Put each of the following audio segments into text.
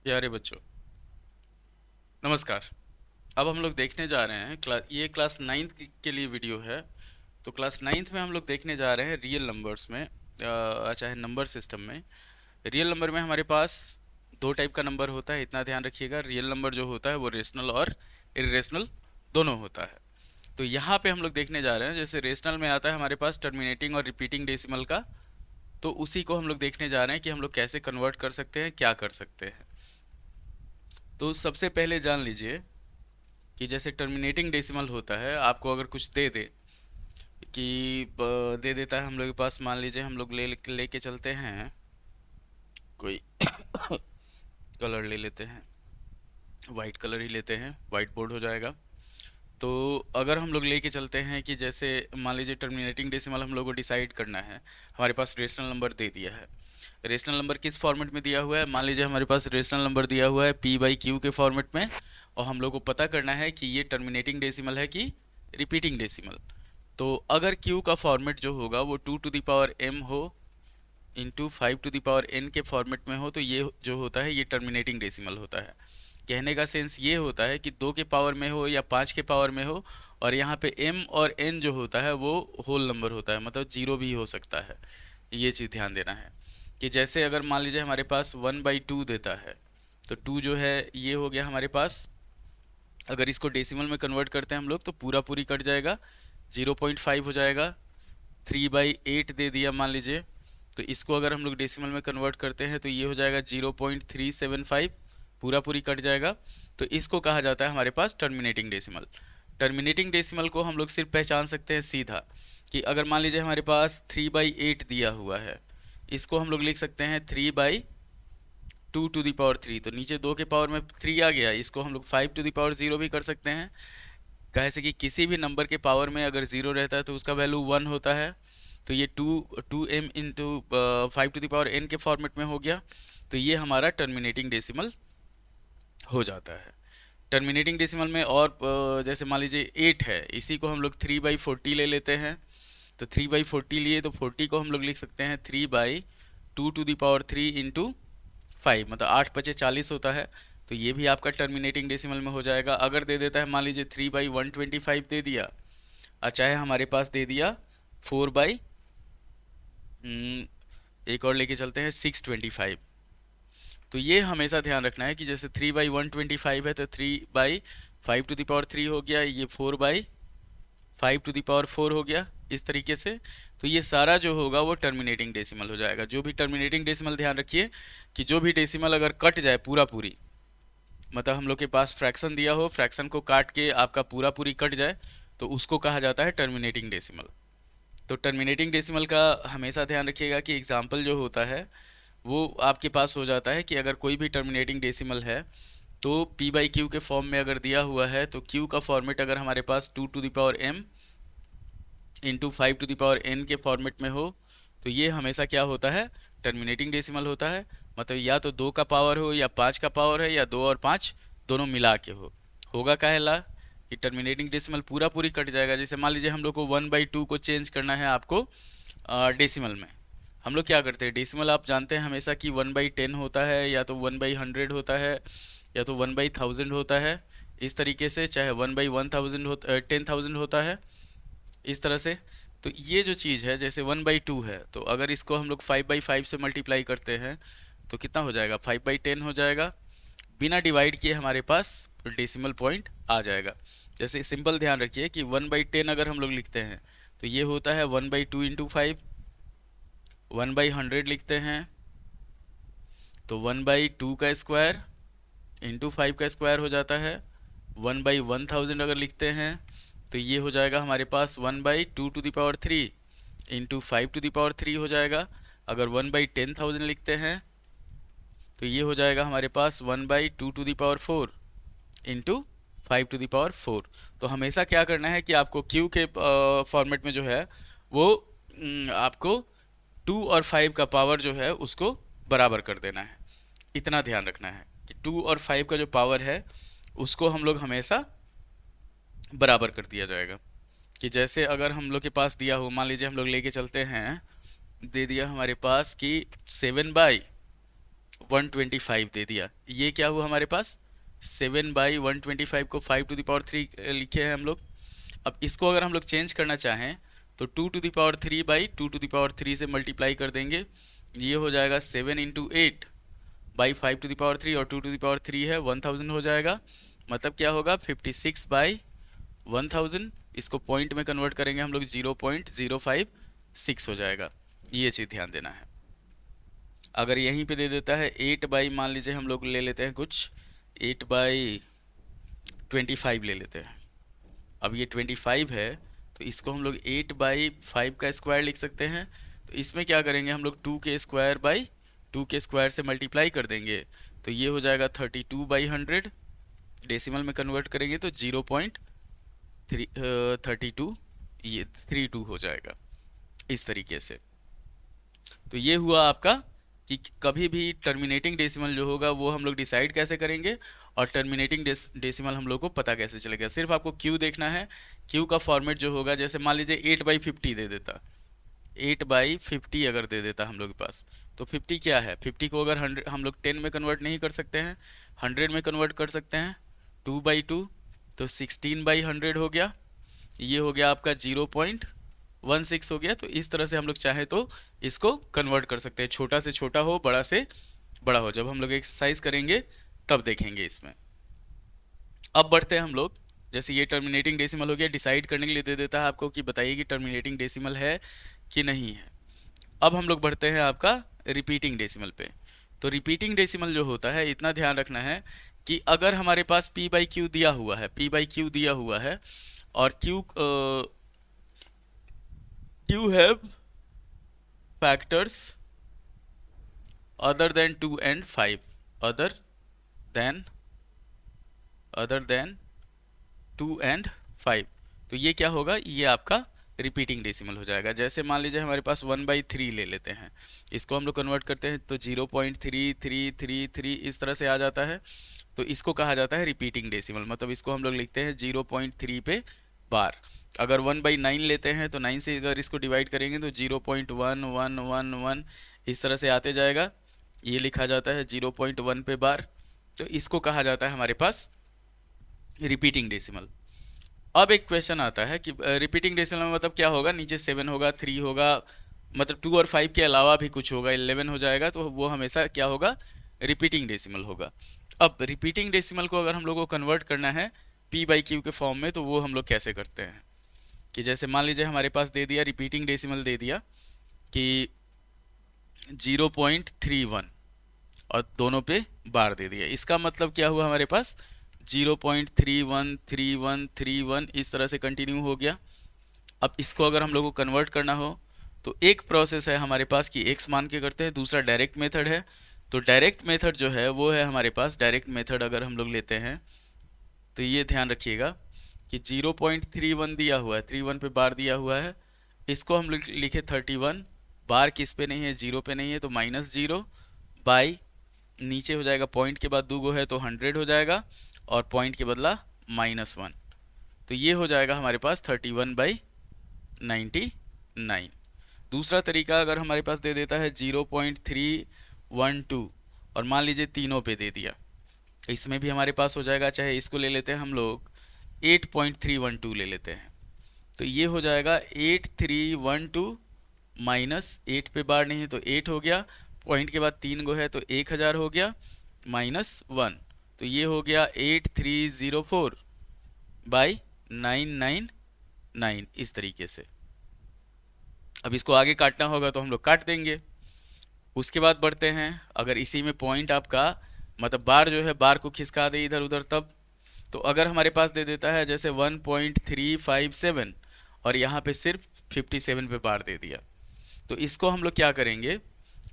प्यारे बच्चों, नमस्कार। अब हम लोग देखने जा रहे हैं ये क्लास नाइन्थ के लिए वीडियो है। तो क्लास नाइन्थ में हम लोग देखने जा रहे हैं रियल नंबर्स में, चाहे नंबर सिस्टम में। रियल नंबर में हमारे पास दो टाइप का नंबर होता है, इतना ध्यान रखिएगा। रियल नंबर जो होता है वो रेशनल और इरेशनल दोनों होता है। तो यहाँ पे हम लोग देखने जा रहे हैं, जैसे रेशनल में आता है हमारे पास टर्मिनेटिंग और रिपीटिंग डेसिमल का, तो उसी को हम लोग देखने जा रहे हैं कि हम लोग कैसे कन्वर्ट कर सकते हैं, क्या कर सकते हैं। तो सबसे पहले जान लीजिए कि जैसे टर्मिनेटिंग डेसिमल होता है, आपको अगर कुछ दे दे कि दे देता है हम लोग के पास, मान लीजिए हम लोग लेके चलते हैं कोई कलर ले लेते हैं, वाइट कलर ही लेते हैं, वाइट बोर्ड हो जाएगा। तो अगर हम लोग लेके चलते हैं कि जैसे मान लीजिए टर्मिनेटिंग डेसिमल हम लोग को डिसाइड करना है, हमारे पास रेशनल नंबर दे दिया है। रेशनल नंबर किस फॉर्मेट में दिया हुआ है? मान लीजिए हमारे पास रेशनल नंबर दिया हुआ है पी बाई क्यू के फॉर्मेट में, और हम लोग को पता करना है कि ये टर्मिनेटिंग डेसिमल है कि रिपीटिंग डेसिमल। तो अगर क्यू का फॉर्मेट जो होगा वो 2 टू द पावर m हो into 5 to the power n के फॉर्मेट में हो, तो ये जो होता है ये टर्मिनेटिंग डेसिमल होता है। कहने का सेंस ये होता है कि 2 के पावर में हो या 5 के पावर में हो, और यहाँ पे m और n जो होता है वो होल नंबर होता है, मतलब जीरो भी हो सकता है। ये चीज़ ध्यान देना है कि जैसे अगर मान लीजिए हमारे पास 1/2 देता है, तो 2 जो है ये हो गया हमारे पास। अगर इसको डेसिमल में कन्वर्ट करते हैं हम लोग तो पूरा पूरी कट जाएगा, 0.5 हो जाएगा। 3/8 दे दिया मान लीजिए, तो इसको अगर हम लोग डेसिमल में कन्वर्ट करते हैं तो ये हो जाएगा 0.375, पूरा पूरी कट जाएगा। तो इसको कहा जाता है हमारे पास टर्मिनेटिंग डेसिमल। टर्मिनेटिंग डेसिमल को हम लोग सिर्फ पहचान सकते हैं सीधा, कि अगर मान लीजिए हमारे पास 3/8 दिया हुआ है, इसको हम लोग लिख सकते हैं 3/2 टू दी पावर 3। तो नीचे 2 के पावर में 3 आ गया, इसको हम लोग 5 टू दी पावर 0 भी कर सकते हैं। कैसे कि किसी भी नंबर के पावर में अगर ज़ीरो रहता है तो उसका वैल्यू 1 होता है। तो ये 2m into 5 to the power n के फॉर्मेट में हो गया। तो ये हमारा टर्मिनेटिंग डेसिमल हो जाता है। टर्मिनेटिंग डेसिमल में और जैसे मान लीजिए 8 है, इसी को हम लोग 3/40 ले लेते हैं। तो 3/40 लिए तो 40 को हम लोग लिख सकते हैं 3/2 टू द पावर 3 इंटू 5, मतलब 8×5 = 40 होता है। तो ये भी आपका टर्मिनेटिंग डेसिमल में हो जाएगा। अगर दे देता है मान लीजिए 3/125 दे दिया, और चाहे हमारे पास दे दिया 4 एक और लेके चलते हैं 625। तो ये हमेशा ध्यान रखना है कि जैसे 3/125 है तो 3/5 टू द पावर 3 हो गया, ये 4/5 टू द पावर 4 हो गया, इस तरीके से। तो ये सारा जो होगा वो टर्मिनेटिंग डेसिमल हो जाएगा। जो भी टर्मिनेटिंग डेसिमल, ध्यान रखिए कि जो भी डेसिमल अगर कट जाए पूरा पूरी, मतलब हम लोग के पास फ्रैक्शन दिया हो, फ्रैक्शन को काट के आपका पूरा पूरी कट जाए, तो उसको कहा जाता है टर्मिनेटिंग डेसिमल। तो टर्मिनेटिंग डेसिमल का हमेशा ध्यान रखिएगा कि एग्जाम्पल जो होता है वो आपके पास हो जाता है कि अगर कोई भी टर्मिनेटिंग डेसिमल है, तो पी बाई क्यू के फॉर्म में अगर दिया हुआ है, तो क्यू का फॉर्मेट अगर हमारे पास 2 to the power m into 5 to the power n के फॉर्मेट में हो, तो ये हमेशा क्या होता है? टर्मिनेटिंग डेसिमल होता है। मतलब या तो 2 का पावर हो या 5 का पावर है, या 2 और 5 दोनों मिला के हो। होगा काहेला कि टर्मिनेटिंग डेसिमल पूरा पूरी कट जाएगा। जैसे मान लीजिए हम लोग को 1/2 को चेंज करना है आपको डेसिमल में, हम लोग क्या करते हैं, डेसिमल आप जानते हैं हमेशा कि 1/10 होता है, या तो 1/100 होता है, या तो 1/1000 होता है। इस तरीके से चाहे 1/1000 होता 10,000 होता है, इस तरह से। तो ये जो चीज़ है, जैसे 1/2 है, तो अगर इसको हम लोग 5/5 से मल्टीप्लाई करते हैं तो कितना हो जाएगा? 5/10 हो जाएगा। बिना डिवाइड किए हमारे पास डेसिमल पॉइंट आ जाएगा। जैसे सिंपल ध्यान रखिए कि 1/10 अगर हम लोग लिखते हैं तो ये होता है 1/2 इंटू 5। 1/100 लिखते हैं तो 1/2 का स्क्वायर इंटू 5 का स्क्वायर हो जाता है। 1/1000 अगर लिखते हैं तो ये हो जाएगा हमारे पास 1/2 to the power 3 into 5 to the power 3 हो जाएगा। अगर 1/10,000 लिखते हैं तो ये हो जाएगा हमारे पास 1/2 to the power 4 into 5 to the power 4। तो हमेशा क्या करना है कि आपको क्यू के फॉर्मेट में जो है वो आपको 2 और 5 का पावर जो है उसको बराबर कर देना है। इतना ध्यान रखना है कि 2 और 5 का जो पावर है उसको हम लोग हमेशा बराबर कर दिया जाएगा। कि जैसे अगर हम लोग के पास दिया हो, मान लीजिए हम लोग लेके चलते हैं, दे दिया हमारे पास कि 7/, 125 दे दिया। ये क्या हुआ हमारे पास, 7/125 को 5⁻³ लिखे हैं हम लोग। अब इसको अगर हम लोग चेंज करना चाहें तो 2⁻³ से मल्टीप्लाई कर देंगे। ये हो जाएगा 7 × 8/5⁻³ और 2⁻³ है 1000 हो जाएगा। मतलब क्या होगा, 56/1000। इसको पॉइंट में कन्वर्ट करेंगे हम लोग, 0.056 हो जाएगा। ये चीज़ ध्यान देना है। अगर यहीं पे दे देता है 8 बाई, मान लीजिए हम लोग ले लेते हैं कुछ 8/25 ले लेते हैं। अब ये 25 है तो इसको हम लोग 8/5 का स्क्वायर लिख सकते हैं। तो इसमें क्या करेंगे हम लोग, 2 के स्क्वायर से मल्टीप्लाई कर देंगे। तो ये हो जाएगा 32/100। डेसिमल में कन्वर्ट करेंगे तो 0.32, ये 32 हो जाएगा इस तरीके से। तो ये हुआ आपका कि कभी भी टर्मिनेटिंग डेसिमल जो होगा वो हम लोग डिसाइड कैसे करेंगे, और टर्मिनेटिंग डेसिमल हम लोग को पता कैसे चलेगा। सिर्फ आपको क्यू देखना है। क्यू का फॉर्मेट जो होगा, जैसे मान लीजिए 8/50 दे देता, 8/50 अगर दे देता हम लोग के पास, तो 50 क्या है, 50 को अगर 100 हम लोग 10 में कन्वर्ट नहीं कर सकते हैं, 100 में कन्वर्ट कर सकते हैं, 2/2 तो 16/100 हो गया। ये हो गया आपका 0.16 हो गया। तो इस तरह से हम लोग चाहे तो इसको कन्वर्ट कर सकते हैं, छोटा से छोटा हो, बड़ा से बड़ा हो। जब हम लोग एक्सरसाइज करेंगे तब देखेंगे इसमें। अब बढ़ते हैं हम लोग, जैसे ये टर्मिनेटिंग डेसिमल हो गया, डिसाइड करने के लिए दे देता है आपको कि बताइए कि टर्मिनेटिंग डेसिमल है कि नहीं है। अब हम लोग बढ़ते हैं आपका रिपीटिंग डेसिमल पे। तो रिपीटिंग डेसिमल जो होता है, इतना ध्यान रखना है कि अगर हमारे पास p/q दिया हुआ है, p/q दिया हुआ है और q have factors other than 2 and 5, other than 2 and 5, तो ये क्या होगा, ये आपका रिपीटिंग डेसिमल हो जाएगा। जैसे मान लीजिए हमारे पास 1/3 ले लेते हैं, इसको हम लोग कन्वर्ट करते हैं तो 0.3333 इस तरह से आ जाता है। तो इसको कहा जाता है रिपीटिंग डेसिमल, मतलब इसको हम लोग लिखते हैं 0.3 पे बार। अगर 1/9 लेते हैं तो 9 से अगर इसको डिवाइड करेंगे तो 0.1111 इस तरह से आते जाएगा। ये लिखा जाता है 0.1 पे बार। तो इसको कहा जाता है हमारे पास रिपीटिंग डेसिमल। अब एक क्वेश्चन आता है कि रिपीटिंग डेसिमल में मतलब क्या होगा, नीचे 7 होगा, 3 होगा, मतलब 2 और 5 के अलावा भी कुछ होगा, 11 हो जाएगा, तो वो हमेशा क्या होगा, रिपीटिंग डेसिमल होगा। अब रिपीटिंग डेसिमल को अगर हम लोग को कन्वर्ट करना है p/q के फॉर्म में, तो वो हम लोग कैसे करते हैं कि जैसे मान लीजिए हमारे पास दे दिया, रिपीटिंग डेसिमल दे दिया कि 0.31 और दोनों पे बार दे दिया। इसका मतलब क्या हुआ, हमारे पास 0.313131 इस तरह से कंटिन्यू हो गया। अब इसको अगर हम लोग को कन्वर्ट करना हो तो एक प्रोसेस है हमारे पास कि x मान के करते हैं, दूसरा डायरेक्ट मेथड है। तो डायरेक्ट मेथड जो है वो है हमारे पास, डायरेक्ट मेथड अगर हम लोग लेते हैं तो ये ध्यान रखिएगा कि 0.31 दिया हुआ है, 31 पे बार दिया हुआ है, इसको हम लोग लिखे 31, बार किस पे नहीं है, 0 पे नहीं है, तो -0 बाई, नीचे हो जाएगा पॉइंट के बाद 2 गो है तो 100 हो जाएगा, और पॉइंट के बदला -1, तो ये हो जाएगा हमारे पास 31/99। दूसरा तरीका अगर हमारे पास दे देता है 0.312 और मान लीजिए तीनों पे दे दिया, इसमें भी हमारे पास हो जाएगा, चाहे इसको ले लेते हैं हम लोग 8.312 ले लेते हैं, तो ये हो जाएगा 8312 -8 पे बार नहीं है तो 8 हो गया, पॉइंट के बाद 3 गो है तो 1000 हो गया, -1, तो ये हो गया 8304/999 इस तरीके से। अब इसको आगे काटना होगा तो हम लोग काट देंगे। उसके बाद बढ़ते हैं, अगर इसी में पॉइंट आपका मतलब बार जो है, बार को खिसका दे इधर उधर, तब तो अगर हमारे पास दे देता है जैसे 1.357 और यहाँ पे सिर्फ 57 पे बार दे दिया, तो इसको हम लोग क्या करेंगे,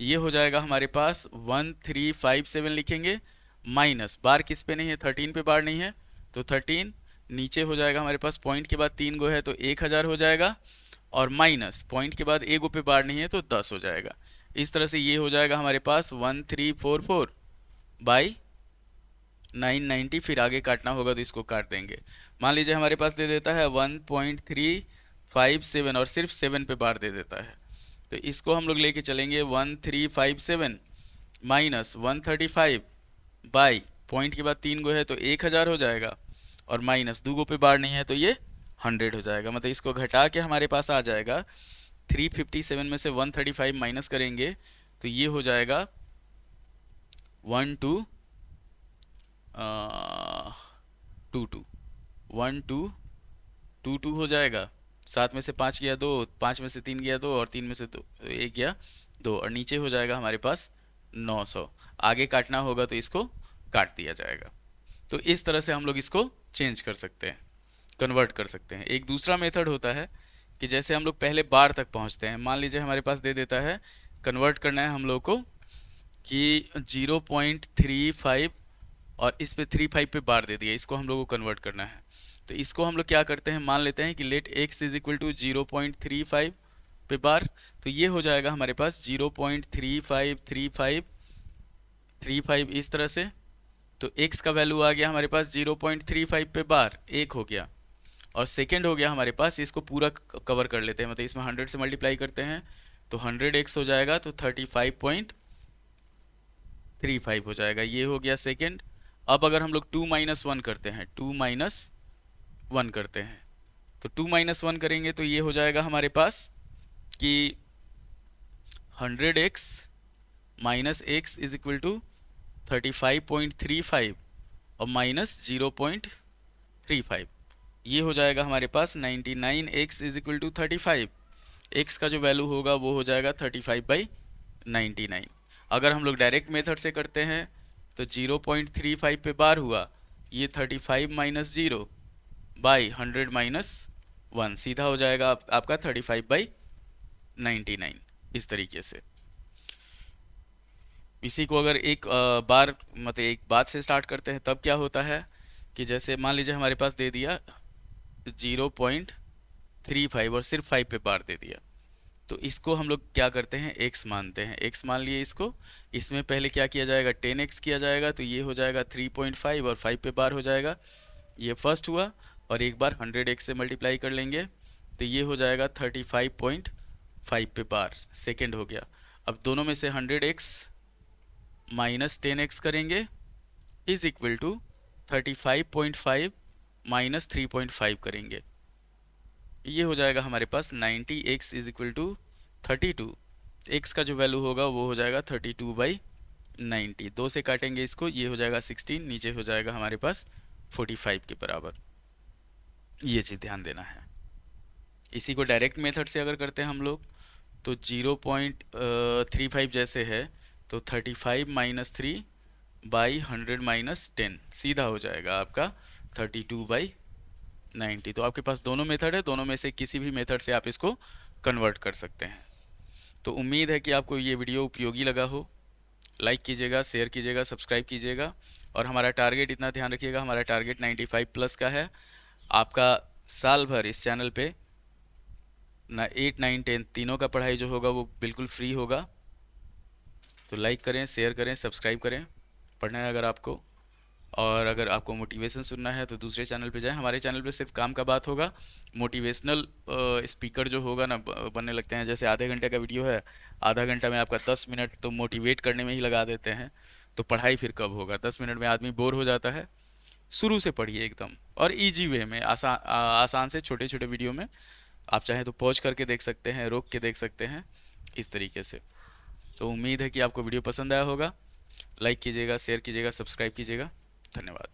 ये हो जाएगा हमारे पास 1357 लिखेंगे, माइनस बार किस पे नहीं है, 13 पे बार नहीं है तो 13, नीचे हो जाएगा हमारे पास पॉइंट के बाद 3 गो है तो 1000 हो जाएगा, और माइनस पॉइंट के बाद एक गो पे बार नहीं है तो 10 हो जाएगा। इस तरह से ये हो जाएगा हमारे पास 1344/990। फिर आगे काटना होगा तो इसको काट देंगे। मान लीजिए हमारे पास दे देता है 1.357 और सिर्फ 7 पे बार दे देता है, तो इसको हम लोग लेके चलेंगे 1357 माइनस 135 बाई पॉइंट के बाद 3 गो है तो 1000 हो जाएगा, और माइनस 2 गो पे बार नहीं है तो ये 100 हो जाएगा। मतलब इसको घटा के हमारे पास आ जाएगा 357 में से 135 माइनस करेंगे तो ये हो जाएगा 1222 1222 हो जाएगा। 7 में से 5 गया 2, 5 में से 3 गया 2, और 3 में से 2 1 गया 2, और नीचे हो जाएगा हमारे पास 900। आगे काटना होगा तो इसको काट दिया जाएगा। तो इस तरह से हम लोग इसको चेंज कर सकते हैं, कन्वर्ट कर सकते हैं। एक दूसरा मेथड होता है कि जैसे हम लोग पहले बार तक पहुंचते हैं, मान लीजिए हमारे पास दे देता है, कन्वर्ट करना है हम लोग को कि 0.35, और इस पे 35 पे बार दे दिया, इसको हम लोग को कन्वर्ट करना है। तो इसको हम लोग क्या करते हैं, मान लेते हैं कि let x is equal to 0.35 पे बार, तो ये हो जाएगा हमारे पास 0.353535 इस तरह से। तो x का वैल्यू आ गया हमारे पास 0.35 पे बार, एक हो गया, और सेकेंड हो गया हमारे पास, इसको पूरा कवर कर लेते हैं, मतलब इसमें 100 से मल्टीप्लाई करते हैं तो 100x हो जाएगा, तो 35.35 हो जाएगा, ये हो गया सेकेंड। अब अगर हम लोग 2 माइनस 1 करते हैं, 2 माइनस 1 करते हैं, तो 2 माइनस 1 करेंगे तो ये हो जाएगा हमारे पास कि 100x minus x is equal to 35.35 और माइनस 0.35, ये हो जाएगा हमारे पास 99x is equal to 35। x का जो वैल्यू होगा वो हो जाएगा 35/99। अगर हम लोग डायरेक्ट मेथड से करते हैं तो 0.35 पे बार हुआ, ये 35 माइनस 0 बाई 100 माइनस 1, सीधा हो जाएगा आपका 35/99, इस तरीके से। इसी को अगर एक बार मतलब एक बात से स्टार्ट करते हैं तब क्या होता है कि जैसे मान लीजिए हमारे पास दे दिया 0.35 और सिर्फ 5 पे बार दे दिया, तो इसको हम लोग क्या करते हैं, x मानते हैं, x मान लिए इसको। इसमें पहले क्या किया जाएगा, 10x किया जाएगा, तो ये हो जाएगा 3.5 और 5 पे बार हो जाएगा, ये फर्स्ट हुआ। और एक बार 100x से मल्टीप्लाई कर लेंगे तो ये हो जाएगा 35.5 पे बार, सेकेंड हो गया। अब दोनों में से 100x माइनस 10x करेंगे इज इक्वल टू 35.5 माइनस 3.5 करेंगे, ये हो जाएगा हमारे पास 90x is equal to 32। x का जो वैल्यू होगा वो हो जाएगा 32/90, 2 से काटेंगे इसको, ये हो जाएगा 16, नीचे हो जाएगा हमारे पास 45 के बराबर। ये चीज़ ध्यान देना है। इसी को डायरेक्ट मेथड से अगर करते हैं हम लोग तो 0.35 जैसे है तो 35 माइनस 3 बाई 100 माइनस 10, सीधा हो जाएगा आपका 32/90। तो आपके पास दोनों मेथड है, दोनों में से किसी भी मेथड से आप इसको कन्वर्ट कर सकते हैं। तो उम्मीद है कि आपको ये वीडियो उपयोगी लगा हो। लाइक कीजिएगा, शेयर कीजिएगा, सब्सक्राइब कीजिएगा, और हमारा टारगेट इतना ध्यान रखिएगा, हमारा टारगेट 95 प्लस का है। आपका साल भर इस चैनल पे ना 8, 9, 10 तीनों का पढ़ाई जो होगा वो बिल्कुल फ्री होगा। तो लाइक करें, शेयर करें, सब्सक्राइब करें, पढ़ना है अगर आपको। और अगर आपको मोटिवेशन सुनना है तो दूसरे चैनल पे जाएं, हमारे चैनल पे सिर्फ काम का बात होगा। मोटिवेशनल स्पीकर जो होगा ना बनने लगते हैं, जैसे आधे घंटे का वीडियो है, आधा घंटा में आपका 10 मिनट तो मोटिवेट करने में ही लगा देते हैं, तो पढ़ाई फिर कब होगा, 10 मिनट में आदमी बोर हो जाता है। शुरू से पढ़िए एकदम, और इजी वे में, आसान से छोटे छोटे वीडियो में। आप चाहें तो पॉज करके देख सकते हैं, रोक के देख सकते हैं, इस तरीके से। तो उम्मीद है कि आपको वीडियो पसंद आया होगा। लाइक कीजिएगा, शेयर कीजिएगा, सब्सक्राइब कीजिएगा। धन्यवाद।